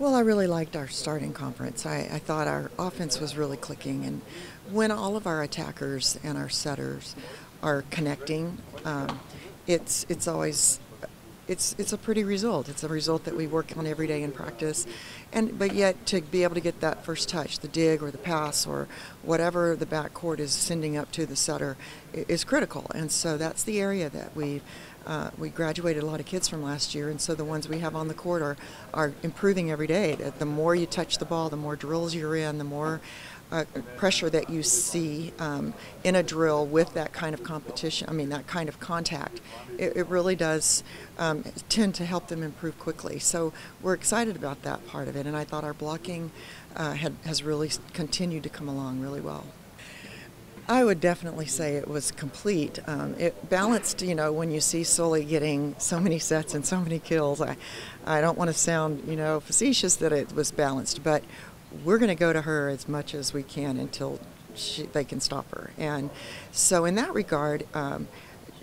Well, I really liked our starting conference. I thought our offense was really clicking, and when all of our attackers and our setters are connecting, it's always it's a pretty result. It's a result that we work on every day in practice, and but yet to be able to get that first touch, the dig or the pass or whatever the backcourt is sending up to the setter is critical. And so that's the area that we graduated a lot of kids from last year, and so the ones we have on the court are improving every day. The more you touch the ball, the more drills you're in, the more pressure that you see in a drill with that kind of competition, that kind of contact, it really does tend to help them improve quickly. So we're excited about that part of it, and I thought our blocking has really continued to come along really well. I would definitely say it was complete. It balanced, when you see Sully getting so many sets and so many kills, I don't want to sound, facetious that it was balanced, but we're going to go to her as much as we can until they can stop her. And so in that regard,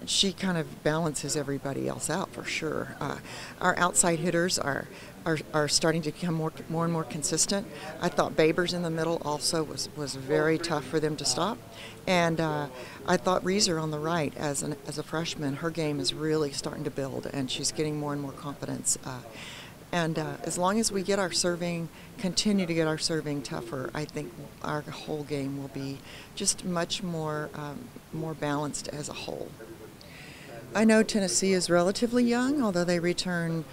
she kind of balances everybody else out for sure. Our outside hitters are starting to become more and more consistent. I thought Babers in the middle also was very tough for them to stop. And I thought Reeser on the right, as a freshman, her game is really starting to build, and she's getting more and more confidence. And as long as we get our serving, continue to get our serving tougher, I think our whole game will be just much more balanced as a whole. I know Tennessee is relatively young, although they return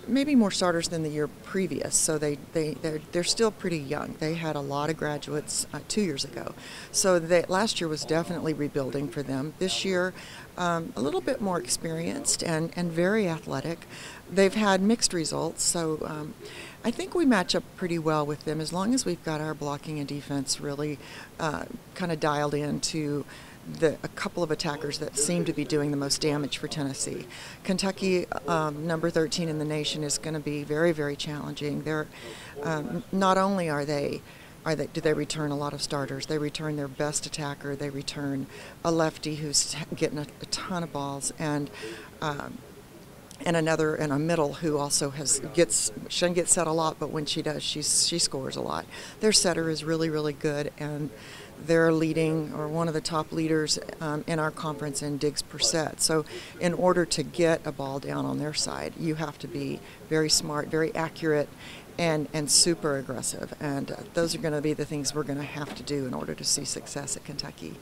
maybe more starters than the year previous, so they're still pretty young. They had a lot of graduates 2 years ago, so last year was definitely rebuilding for them. This year, a little bit more experienced and very athletic. They've had mixed results, so I think we match up pretty well with them as long as we've got our blocking and defense really kind of dialed into a couple of attackers that seem to be doing the most damage for Tennessee. Kentucky, number 13 in the nation, is going to be very, very challenging. They're not only do they return a lot of starters, they return their best attacker, they return a lefty who's getting a ton of balls, and another in a middle who also she doesn't get set a lot, but when she does, she scores a lot. Their setter is really, really good, and they're leading, or one of the top leaders in our conference in digs per set. So in order to get a ball down on their side, you have to be very smart, very accurate, and super aggressive. And those are going to be the things we're going to have to do in order to see success at Kentucky.